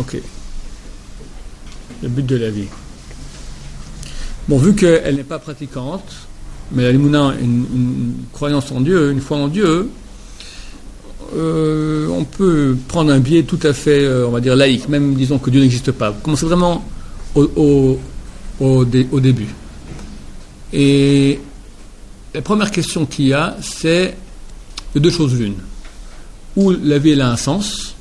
Ok. Le but de la vie. Bon, vu qu'elle n'est pas pratiquante, mais la Limouna, une croyance en Dieu, une foi en Dieu, on peut prendre un biais tout à fait, on va dire, laïque, même disons que Dieu n'existe pas. Commencez vraiment au début. Et la première question qu'il y a, c'est de deux choses l'une. Ou la vie, elle a un sens,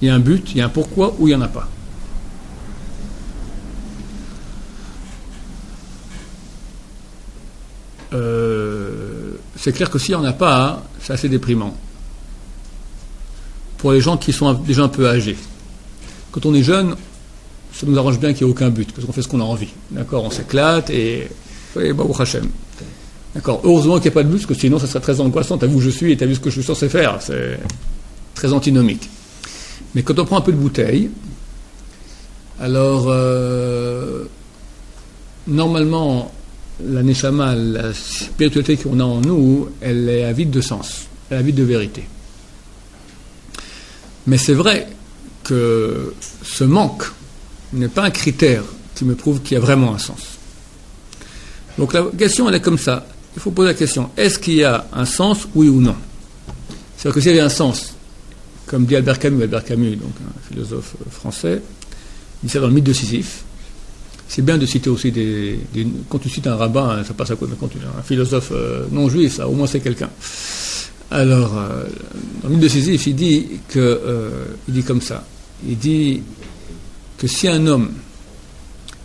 il y a un but, il y a un pourquoi, ou il n'y en a pas. C'est clair que s'il n'y en a pas, c'est assez déprimant. Pour les gens qui sont déjà un peu âgés. Quand on est jeune, ça nous arrange bien qu'il n'y ait aucun but, parce qu'on fait ce qu'on a envie. D'accord, on s'éclate et Baruch Hashem. D'accord, heureusement qu'il n'y a pas de but, parce que sinon ça serait très angoissant. T'as vu où je suis et t'as vu ce que je suis censé faire. C'est très antinomique. Mais quand on prend un peu de bouteille, alors normalement, la neshama, la spiritualité qu'on a en nous, elle est avide de sens, elle est avide de vérité. Mais c'est vrai que ce manque n'est pas un critère qui me prouve qu'il y a vraiment un sens. Donc la question, elle est comme ça. Il faut poser la question, est-ce qu'il y a un sens, oui ou non? C'est-à-dire que s'il y avait un sens, comme dit Albert Camus, donc un philosophe français, il dit ça dans le mythe de Sisyphe. C'est bien de citer aussi quand tu cites un rabbin, ça passe à quoi, mais quand tu un philosophe non juif, ça, au moins c'est quelqu'un. Alors, dans le mythe de Sisyphe, il dit comme ça. Il dit que si un homme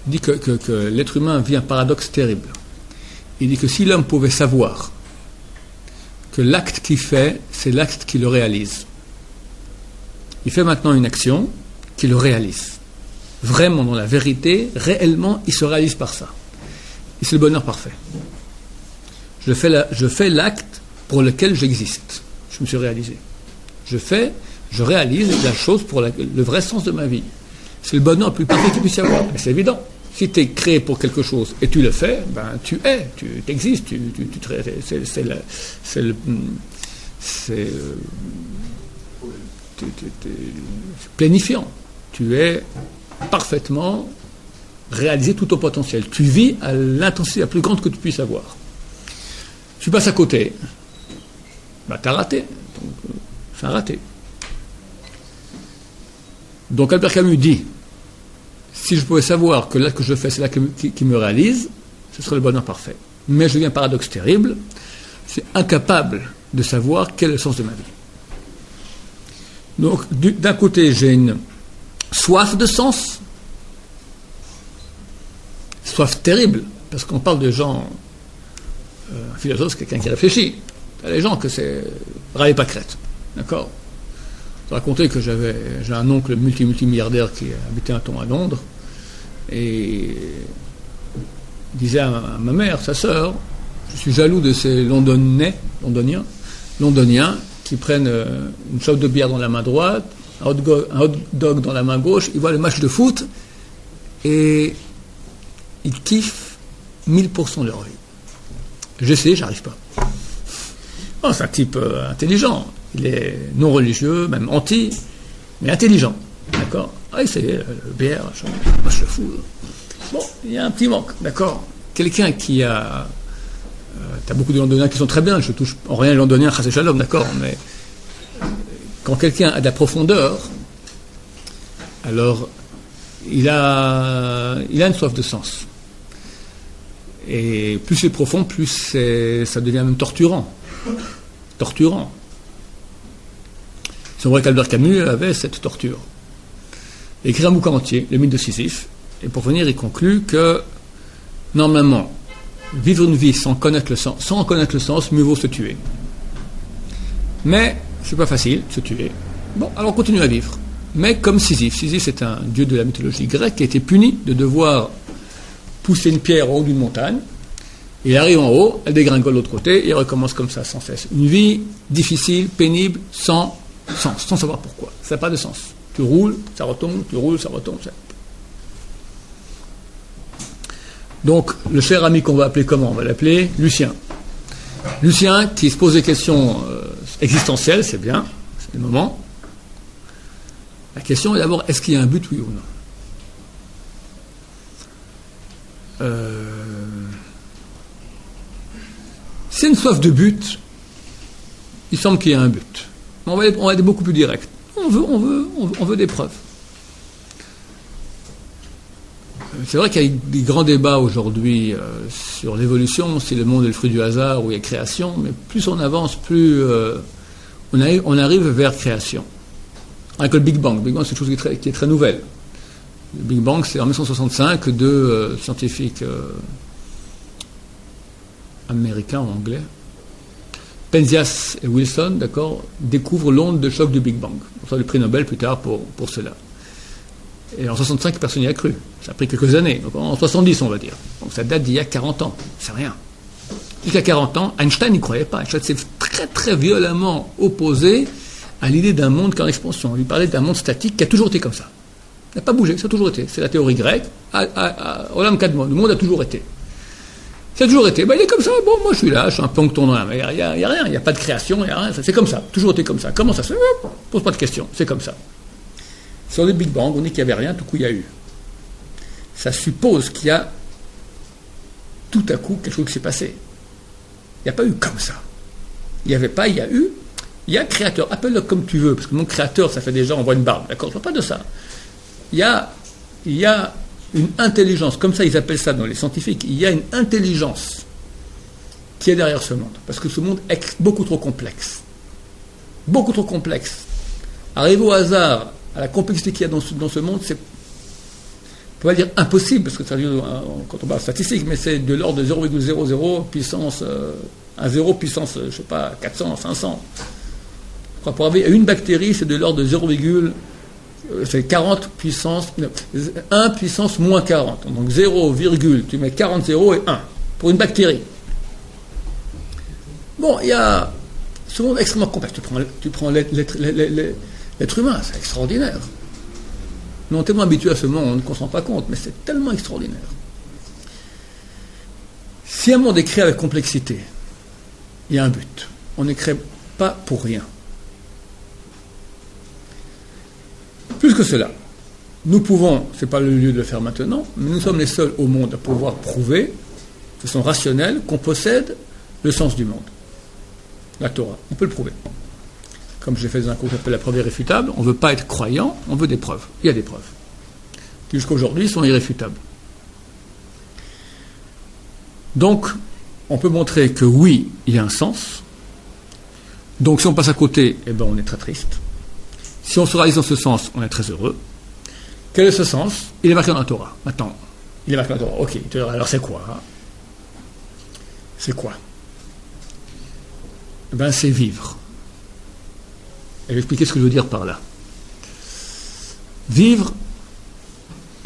dit que l'être humain vit un paradoxe terrible, il dit que si l'homme pouvait savoir que l'acte qu'il fait, c'est l'acte qui le réalise. Il fait maintenant une action qui le réalise. Vraiment, dans la vérité, réellement, il se réalise par ça. Et c'est le bonheur parfait. Je fais l'acte pour lequel j'existe. Je me suis réalisé. Je réalise la chose pour le vrai sens de ma vie. C'est le bonheur le plus parfait qu'il puisse y avoir. Et c'est évident. Si tu es créé pour quelque chose et tu le fais, ben tu existes. C'est planifiant. Tu es parfaitement réalisé tout ton potentiel. Tu vis à l'intensité la plus grande que tu puisses avoir. Tu passes à côté, bah t'as raté. Donc, c'est un raté. Donc Albert Camus dit, si je pouvais savoir que l'acte que je fais, c'est l'acte qui me réalise, ce serait le bonheur parfait. Mais je vis un paradoxe terrible, je suis incapable de savoir quel est le sens de ma vie. Donc d'un côté, j'ai une soif de sens, soif terrible, parce qu'on parle de gens, un philosophe, c'est quelqu'un qui réfléchit. Il y a des gens que c'est râler pas crête, d'accord? Je racontais que j'ai un oncle multimilliardaire qui habitait un temps à Londres, et il disait à ma mère, sa sœur, je suis jaloux de ces londoniens, qui prennent une chope de bière dans la main droite, un hot dog dans la main gauche, ils voient le match de foot et ils kiffent 1000% de leur vie. J'essaie, j'arrive pas. Oh, c'est un type intelligent. Il est non religieux, même anti, mais intelligent. D'accord? Ah, il sait, bière, match de foot. Bon, il y a un petit manque, d'accord? Quelqu'un qui a... t'as beaucoup de londoniens qui sont très bien, je touche en rien les londoniens, chassé shalom, d'accord, mais quand quelqu'un a de la profondeur, alors il a une soif de sens. Et plus c'est profond, plus ça devient même torturant. C'est vrai qu'Albert Camus avait cette torture. Il écrit un bouquin entier, le mythe de Sisyphe, et pour finir, il conclut que normalement, vivre une vie sans connaître le sens, mieux vaut se tuer. Mais c'est pas facile, se tuer. Bon, alors on continue à vivre. Mais comme Sisyphe, c'est un dieu de la mythologie grecque qui a été puni de devoir pousser une pierre en haut d'une montagne. Il arrive en haut, elle dégringole de l'autre côté, et il recommence comme ça sans cesse. Une vie difficile, pénible, sans sens, sans savoir pourquoi. Ça n'a pas de sens. Tu roules, ça retombe, tu roules, ça retombe. Ça... Donc, le cher ami qu'on va appeler comment? On va l'appeler Lucien. Lucien qui se pose des questions existentielles, c'est bien, c'est le moment. La question est d'abord, est-ce qu'il y a un but, oui ou non? S'il y a une soif de but, il semble qu'il y a un but. On va être beaucoup plus direct. On veut des preuves. C'est vrai qu'il y a des grands débats aujourd'hui sur l'évolution, si le monde est le fruit du hasard ou il y a création, mais plus on avance, plus on arrive vers création. Avec le Big Bang. Le Big Bang, c'est une chose qui est très nouvelle. Le Big Bang, c'est en 1965, deux scientifiques américains ou anglais, Penzias et Wilson, d'accord, découvrent l'onde de choc du Big Bang. On reçoit le prix Nobel plus tard pour cela. Et en 65, personne n'y a cru. Ça a pris quelques années. Donc en 70, on va dire. Donc ça date d'il y a 40 ans. C'est rien. Jusqu'à 40 ans, Einstein n'y croyait pas. Einstein s'est très très violemment opposé à l'idée d'un monde qui est en expansion. On lui parlait d'un monde statique qui a toujours été comme ça. Il n'a pas bougé, ça a toujours été. C'est la théorie grecque. Olam Kadmon, le monde a toujours été. Ça a toujours été. Ben, il est comme ça. Bon, moi je suis là, je suis un plancton dans la mer. Il n'y a rien, il n'y a pas de création, il n'y a rien. C'est comme ça. Toujours été comme ça. Comment ça se fait? Pose pas de questions. C'est comme ça. Sur le Big Bang, on dit qu'il n'y avait rien, tout coup il y a eu. Ça suppose qu'il y a tout à coup quelque chose qui s'est passé. Il n'y a pas eu comme ça. Il n'y avait pas, il y a eu. Il y a créateur. Appelle-le comme tu veux, parce que mon créateur, ça fait déjà, on voit une barbe. D'accord? Je ne parle pas de ça. Il y a une intelligence, comme ça ils appellent ça dans les scientifiques, il y a une intelligence qui est derrière ce monde. Parce que ce monde est beaucoup trop complexe. Beaucoup trop complexe. Arriver au hasard, à la complexité qu'il y a dans ce monde, c'est, on va dire impossible, parce que ça vient quand on parle statistique, mais c'est de l'ordre de 0,00 puissance, un 0 puissance, je ne sais pas, 400, 500. Pour avoir une bactérie, c'est de l'ordre de 0, c'est 40 puissance, 1 puissance moins 40. Donc 0, tu mets 40 0 et 1 pour une bactérie. Bon, il y a ce monde extrêmement complexe. Tu prends l'être humain, c'est extraordinaire. Nous sommes tellement habitués à ce monde qu'on ne s'en rend pas compte, mais c'est tellement extraordinaire. Si un monde est créé avec complexité, il y a un but. On ne crée pas pour rien. Plus que cela, nous pouvons, ce n'est pas le lieu de le faire maintenant, mais nous sommes les seuls au monde à pouvoir prouver, de façon rationnelle, qu'on possède le sens du monde. La Torah, on peut le prouver. Comme j'ai fait dans un cours qui s'appelle la preuve irréfutable, on ne veut pas être croyant, on veut des preuves. Il y a des preuves, qui jusqu'à aujourd'hui sont irréfutables. Donc, on peut montrer que oui, il y a un sens. Donc, si on passe à côté, eh ben, on est très triste. Si on se réalise dans ce sens, on est très heureux. Quel est ce sens? Il est marqué dans la Torah. Maintenant, il est marqué dans la Torah. Ok, alors c'est quoi hein? C'est quoi? Eh bien, c'est vivre. Et je vais expliquer ce que je veux dire par là. Vivre,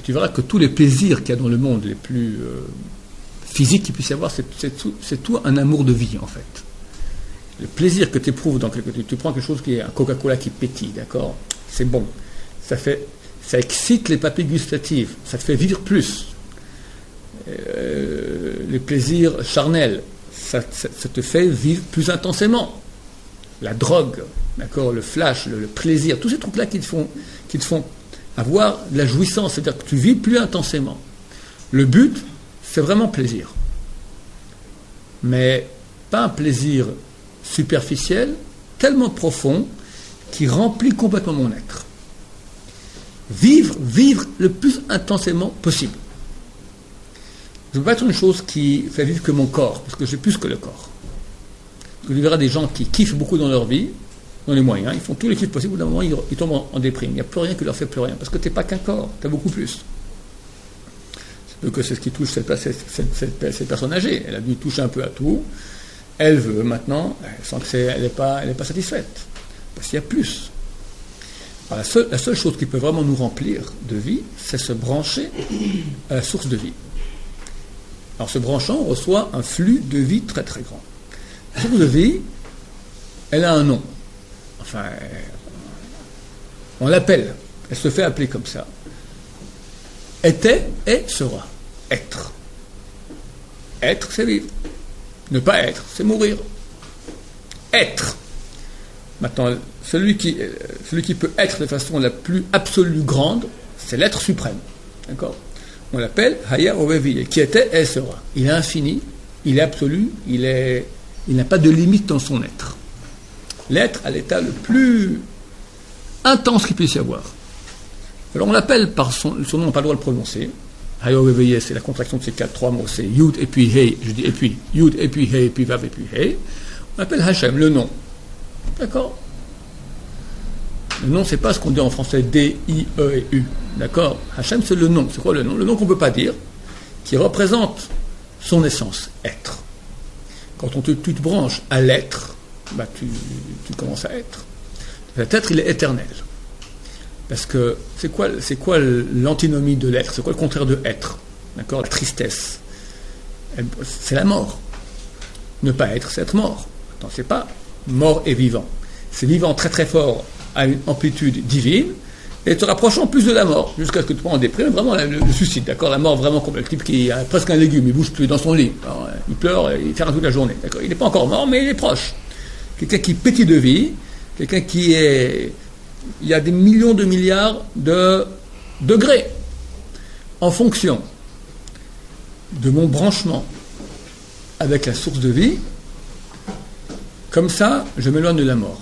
et tu verras que tous les plaisirs qu'il y a dans le monde, les plus physiques qu'il puisse y avoir, c'est tout un amour de vie, en fait. Le plaisir que tu éprouves, tu prends quelque chose qui est un Coca-Cola qui pétille, d'accord? C'est bon. Ça excite les papilles gustatives, ça te fait vivre plus. Les plaisirs charnels, ça te fait vivre plus intensément. La drogue, d'accord, le flash, le plaisir, tous ces trucs-là qui te font avoir de la jouissance, c'est-à-dire que tu vis plus intensément. Le but, c'est vraiment plaisir. Mais pas un plaisir superficiel, tellement profond, qui remplit complètement mon être. Vivre le plus intensément possible. Je ne veux pas être une chose qui fait vivre que mon corps, parce que j'ai plus que le corps. Parce que tu verras des gens qui kiffent beaucoup dans leur vie, dans les moyens, ils font tous les kiffs possibles, au bout d'un moment ils tombent en déprime. Il n'y a plus rien qui leur fait plus rien, parce que tu n'es pas qu'un corps, tu as beaucoup plus. C'est ce qui touche cette personne âgée. Elle a dû toucher un peu à tout. Elle veut maintenant, elle sent qu'elle n'est pas satisfaite. Parce qu'il y a plus. Alors, la seule chose qui peut vraiment nous remplir de vie, c'est se brancher à la source de vie. Alors, se branchant, on reçoit un flux de vie très très grand. La source de vie, elle a un nom. Enfin, on l'appelle. Elle se fait appeler comme ça. Était et sera. Être. Être, c'est vivre. Ne pas être, c'est mourir. Être. Maintenant, celui qui peut être de façon la plus absolue grande, c'est l'être suprême. D'accord? On l'appelle Haya Ovevi, qui était et sera. Il est infini, il est absolu, il n'a pas de limite dans son être. L'être à l'état le plus intense qu'il puisse y avoir. Alors on l'appelle par son nom, on n'a pas le droit de le prononcer. Haya Ovevi, c'est la contraction de ces trois mots, c'est Yud et puis Hei, je dis et puis, Yud et puis Hei, et puis Vav et puis Hei. On l'appelle Hashem, le nom. D'accord? Le nom, c'est pas ce qu'on dit en français D-I-E et U. D'accord? Hashem, c'est le nom. C'est quoi le nom? Le nom qu'on ne peut pas dire, qui représente son essence, être. Quand tu te branches à l'être, bah, tu commences à être. Cet être, il est éternel. Parce que c'est quoi l'antinomie de l'être? C'est quoi le contraire de être? D'accord? La tristesse. C'est la mort. Ne pas être, c'est être mort. Attends, c'est pas mort et vivant. C'est vivant très très fort à une amplitude divine et te rapprochant plus de la mort jusqu'à ce que tu prends en déprime, vraiment le suicide, d'accord? La mort vraiment comme le type qui a presque un légume, il bouge plus dans son lit. Alors, il pleure, il fait rien toute la journée, d'accord? Il n'est pas encore mort, mais il est proche. Quelqu'un qui pétille de vie, quelqu'un qui est... Il y a des millions de milliards de degrés en fonction de mon branchement avec la source de vie. Comme ça, je m'éloigne de la mort.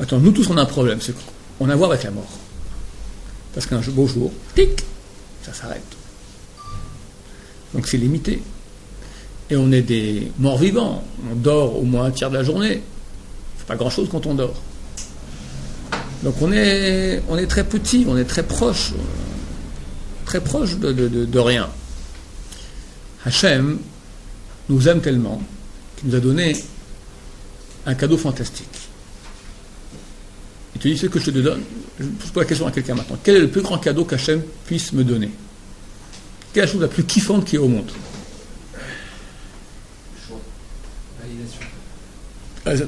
Attends, nous tous on a un problème, c'est qu'on a à voir avec la mort. Parce qu'un beau jour, tic, ça s'arrête. Donc c'est limité. Et on est des morts vivants. On dort au moins un tiers de la journée. C'est pas grand chose quand on dort. Donc on est très petit, on est très proche de rien. Hachem nous aime tellement qu'il nous a donné un cadeau fantastique. Il te dit ce que je te donne. Je pose pas la question à quelqu'un maintenant. Quel est le plus grand cadeau qu'Hachem puisse me donner? Quelle est la chose la plus kiffante qu'il y ait au monde?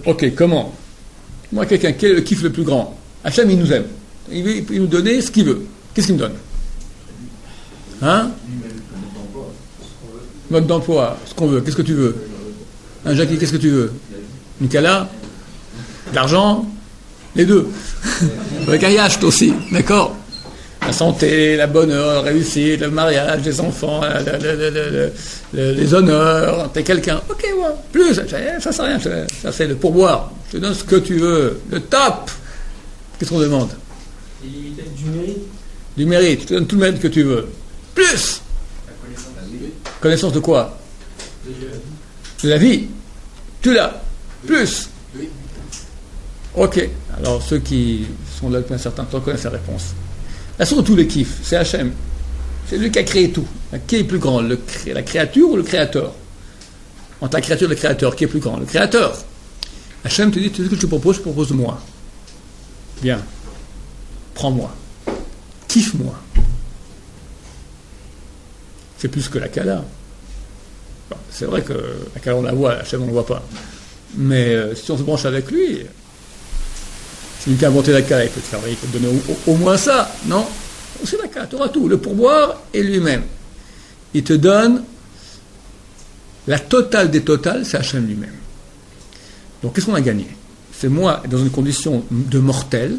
Ok, comment? Moi, quelqu'un, quel est le kiff le plus grand? Hachem, il nous aime. Il veut nous donner ce qu'il veut. Qu'est-ce qu'il me donne? Hein? Mode d'emploi, ce qu'on veut. Qu'est-ce que tu veux? Hein, Jackie, qu'est-ce que tu veux? Nicolas? De l'argent? Les deux. Le mariage, toi aussi, d'accord? La santé, la bonne heure, la réussite, le mariage, les enfants, les honneurs, t'es quelqu'un. Ok, ouais. Plus, ça sert à rien, ça c'est le pourboire. Je te donne ce que tu veux. Le top! Qu'est-ce qu'on demande? Illimité du mérite. Du mérite, je te donne tout le mérite que tu veux. Plus! La connaissance. Connaissance de quoi? De Dieu. De la vie. Tu l'as. Plus. Oui. Ok. Alors ceux qui sont là depuis un certain temps connaissent la réponse. La source de tous les kiffs, c'est Hachem. C'est lui qui a créé tout. Qui est plus grand? La créature ou le créateur? Entre la créature et le créateur, qui est plus grand? Le créateur. Hachem te dit, tu sais ce que je te propose? Je te propose moi. Viens. Prends-moi. Kiffe-moi. C'est plus que la Kala. Bon, c'est vrai que la Kala on la voit, Hachem on ne le voit pas. Mais si on se branche avec lui, c'est lui qui a inventé la Kala, il peut te donner au moins ça, non? C'est la Kala, tu auras tout, le pourboire et lui-même. Il te donne la totale des totales, c'est Hachem lui-même. Donc qu'est-ce qu'on a gagné? C'est moi, dans une condition de mortel,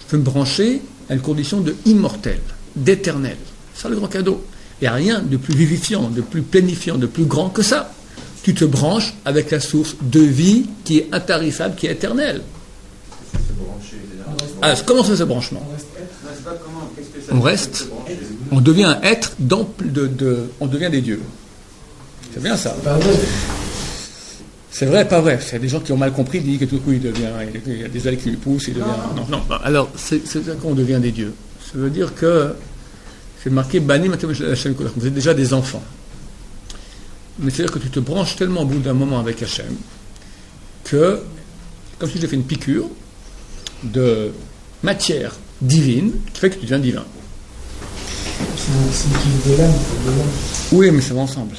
je peux me brancher à une condition de immortel, d'éternel. C'est ça le grand cadeau. Il n'y a rien de plus vivifiant, de plus planifiant, de plus grand que ça. Tu te branches avec la source de vie qui est intarissable, qui est éternelle. Alors, comment c'est ce branchement? On devient un être, on devient des dieux. C'est bien ça. C'est vrai, pas vrai. Il y a des gens qui ont mal compris, disent que tout coup il y a des ailes qui lui poussent, il devient... Non. Alors, c'est quand on devient des dieux. Ça veut dire que c'est marqué Banim Hashem Kolach. Vous êtes déjà des enfants. Mais c'est-à-dire que tu te branches tellement au bout d'un moment avec Hachem que, comme si j'ai fait une piqûre de matière divine qui fait que tu deviens divin. C'est le kiff de l'âme. Oui, mais ça va ensemble.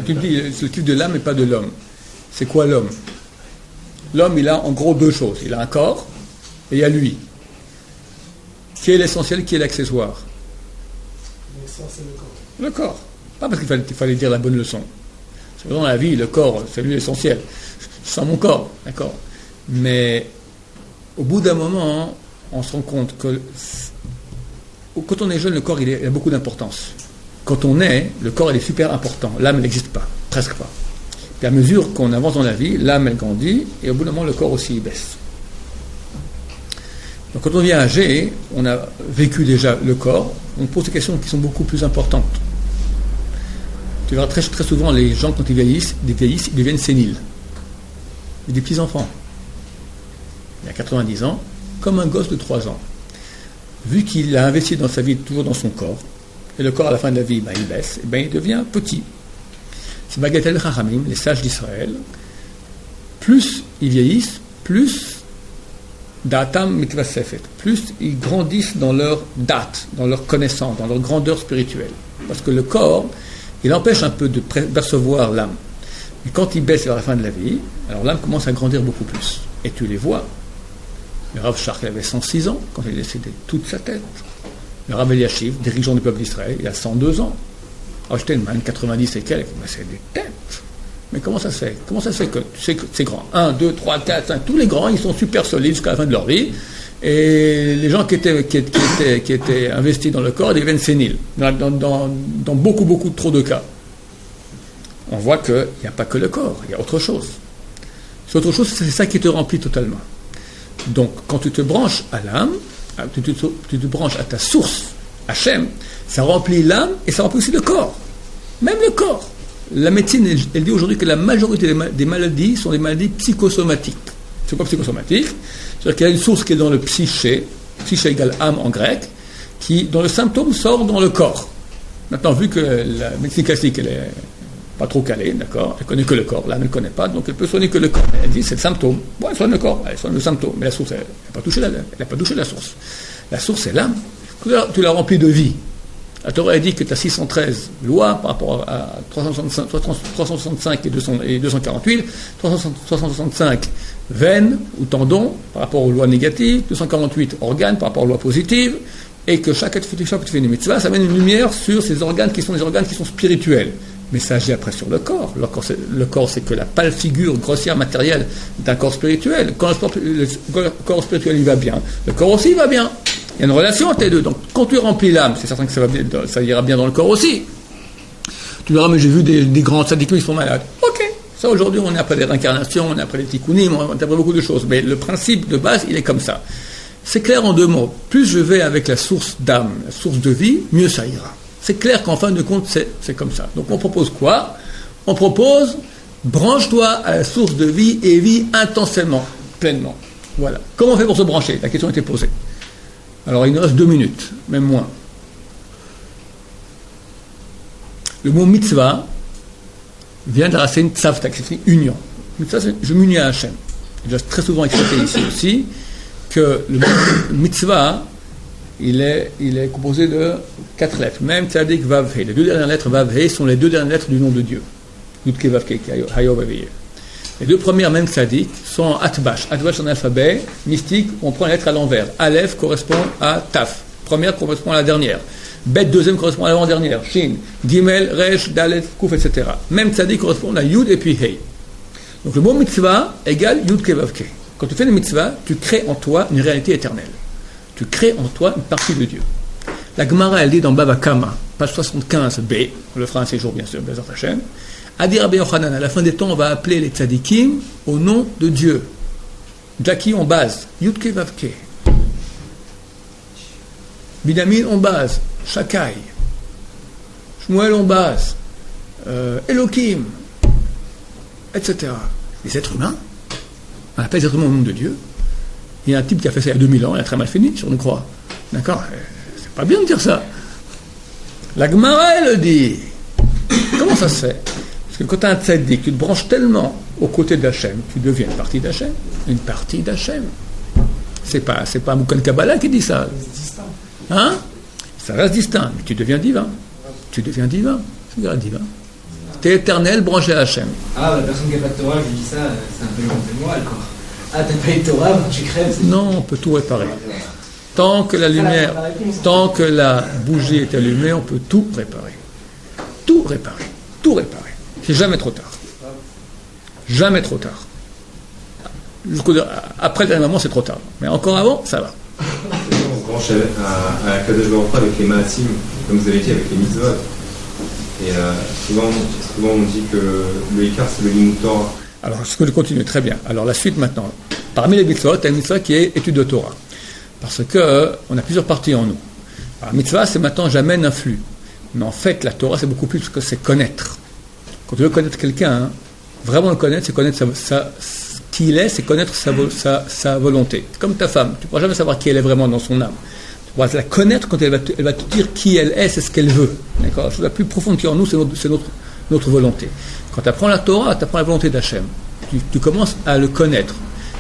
Tu me dis, c'est le kiff de l'âme et pas de l'homme. C'est quoi l'homme? L'homme, il a en gros deux choses. Il a un corps et il y a lui. Qui est l'essentiel, qui est l'accessoire? L'essence, c'est le corps. Le corps. Pas parce qu'il fallait dire la bonne leçon. C'est dans la vie, le corps, c'est lui l'essentiel. Sans mon corps, d'accord. Mais au bout d'un moment, on se rend compte que quand on est jeune, le corps il a beaucoup d'importance. Quand on est, le corps il est super important. L'âme elle n'existe pas, presque pas. Puis à mesure qu'on avance dans la vie, l'âme elle grandit et au bout d'un moment le corps aussi il baisse. Donc quand on devient âgé, on a vécu déjà le corps, on pose des questions qui sont beaucoup plus importantes. Tu verras très, très souvent les gens quand ils vieillissent, ils deviennent séniles. Et des petits-enfants. Il a 90 ans, comme un gosse de 3 ans. Vu qu'il a investi dans sa vie toujours dans son corps, et le corps à la fin de la vie, il baisse, et il devient petit. C'est Bagatel Chachamim, les sages d'Israël. Plus ils vieillissent, plus Da'atam mitvasefet, plus ils grandissent dans leur date, dans leur connaissance, dans leur grandeur spirituelle. Parce que le corps, il empêche un peu de percevoir l'âme. Et quand il baisse vers la fin de la vie, alors l'âme commence à grandir beaucoup plus. Et tu les vois. Le Rav Shark avait 106 ans quand il est décédé, toute sa tête. Le Rav Eliashiv, dirigeant du peuple d'Israël, il a 102 ans. Alors Steinman, 90 et quelques, mais c'est des têtes. Mais comment ça se fait? Comment ça se fait que tu sais que c'est grand? 1, 2, 3, 4, 5, tous les grands, ils sont super solides jusqu'à la fin de leur vie. Et les gens qui étaient investis dans le corps, ils deviennent séniles. Dans beaucoup trop de cas. On voit qu'il n'y a pas que le corps, il y a autre chose. C'est autre chose, c'est ça qui te remplit totalement. Donc, quand tu te branches à l'âme, tu te branches à ta source, Hachem, ça remplit l'âme et ça remplit aussi le corps. Même le corps. La médecine, elle dit aujourd'hui que la majorité des maladies sont des maladies psychosomatiques. C'est quoi psychosomatique? C'est-à-dire qu'il y a une source qui est dans le psyché égale âme en grec, dont le symptôme sort dans le corps. Maintenant, vu que la médecine classique, elle est pas trop calée, d'accord, elle connaît que le corps, l'âme ne connaît pas, donc elle peut soigner que le corps. Elle dit c'est le symptôme. Bon, elle soigne le corps, elle soigne le symptôme, mais la source, elle n'a pas touché la source. La source, c'est l'âme. Tu l'as remplie de vie. La Torah a dit que tu as 613 lois par rapport à 365 et 248, 365 veines ou tendons par rapport aux lois négatives, 248 organes par rapport aux lois positives, et que chaque fois que tu fais une mitzvah, ça amène une lumière sur ces organes qui sont des organes qui sont spirituels. Mais ça agit après sur le corps. Le corps, c'est que la pâle figure grossière matérielle d'un corps spirituel. Quand le corps spirituel il va bien, le corps aussi va bien. Il y a une relation entre les deux. Donc, quand tu remplis l'âme, c'est certain que ça ira bien dans le corps aussi. Tu verras, mais j'ai vu des grands tzadikim qui sont malades. Ok, ça aujourd'hui, on est après les réincarnations, on est après les tikkunim, on est après beaucoup de choses. Mais le principe de base, il est comme ça. C'est clair en 2 mots. Plus je vais avec la source d'âme, la source de vie, mieux ça ira. C'est clair qu'en fin de compte, c'est comme ça. Donc, on propose quoi? On propose, branche-toi à la source de vie et vis intensément, pleinement. Voilà. Comment on fait pour se brancher? La question a été posée. Alors, il nous reste 2 minutes, même moins. Le mot mitzvah vient de la racine tzavta, qui signifie union. Mitzvah, c'est je m'unis à Hachem. J'ai très souvent expliqué ici aussi que le mot mitzvah, il est composé de 4 lettres. Même tzadik vav he. Les 2 dernières lettres vav he sont les 2 dernières lettres du nom de Dieu. Yudke vav ke, hayo vav he. Les 2 premières, même tzadik, sont en atbash. Atbash, c'est un alphabet mystique, on prend les lettres à l'envers. Aleph correspond à taf. Première correspond à la dernière. Bet, deuxième correspond à l'avant-dernière. Shin, Gimel, Resh, Dalet, Kouf, etc. Même tzadik correspond à Yud et puis Hei. Donc le mot mitzvah égale Yud ke vav ke. Quand tu fais le mitzvah, tu crées en toi une réalité éternelle. Tu crées en toi une partie de Dieu. La Gemara, elle dit dans Bava Kama, page 75b, on le fera un séjour bien sûr, Bezat Hashem. Adi Rabbi Yochanan, à la fin des temps, on va appeler les tzadikim au nom de Dieu. Jackie en base, Yudke Vavke. Binyamin en base, Shakai. Shmuel en base, Elohim, etc. Les êtres humains, on appelle les êtres humains au nom de Dieu. Il y a un type qui a fait ça il y a 2000 ans, il a très mal fini sur une croix. D'accord? C'est pas bien de dire ça. La Gemara, elle le dit. Comment ça se fait? Parce que quand tu as un tzaddik, tu te branches tellement aux côtés d'Hachem, tu deviens une partie d'Hachem. Une partie d'Hachem. C'est pas Moukan Kabbalah qui dit ça. Hein? Ça reste distinct, mais tu deviens divin. Tu deviens divin. Tu deviens divin. Tu es éternel, branché à Hachem. Ah, la personne qui n'a pas de Torah, je lui dis ça, c'est un peu le moral, quoi. Ah, t'as pas eu de Torah, tu crèves. Non, on peut tout réparer. Tant que la lumière, tant que la bougie est allumée, on peut tout réparer. Tout réparer. Tout réparer. C'est jamais trop tard. Jamais trop tard. Après le dernier moment, c'est trop tard. Mais encore avant, ça va. On branche à Kadosh Baruch Hu avec les Maasim, comme vous avez dit, avec les mitzvot. Et souvent on dit que le Ikar, c'est le Limud Torah. Alors, ce que je continue, très bien. Alors, la suite maintenant. Parmi les mitzvot, il y a une mitzvah qui est étude de Torah. Parce que on a plusieurs parties en nous. Alors, mitzvah, c'est maintenant j'amène un flux. Mais en fait, la Torah, c'est beaucoup plus que c'est connaître. Quand tu veux connaître quelqu'un, vraiment le connaître, c'est connaître qui il est, c'est connaître sa volonté. C'est comme ta femme. Tu ne pourras jamais savoir qui elle est vraiment dans son âme. Tu pourras la connaître quand elle va te dire qui elle est, c'est ce qu'elle veut. D'accord? La chose la plus profonde qui est en nous, c'est notre volonté. Quand tu apprends la Torah, tu apprends la volonté d'Hachem. Tu commences à le connaître.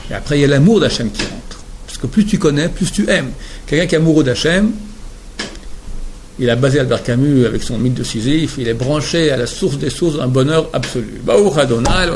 Et après, il y a l'amour d'Hachem qui rentre. Parce que plus tu connais, plus tu aimes. Quelqu'un qui est amoureux d'Hachem, il a basé Albert Camus avec son mythe de Sisyphe, il est branché à la source des sources d'un bonheur absolu. Baruch Adonai,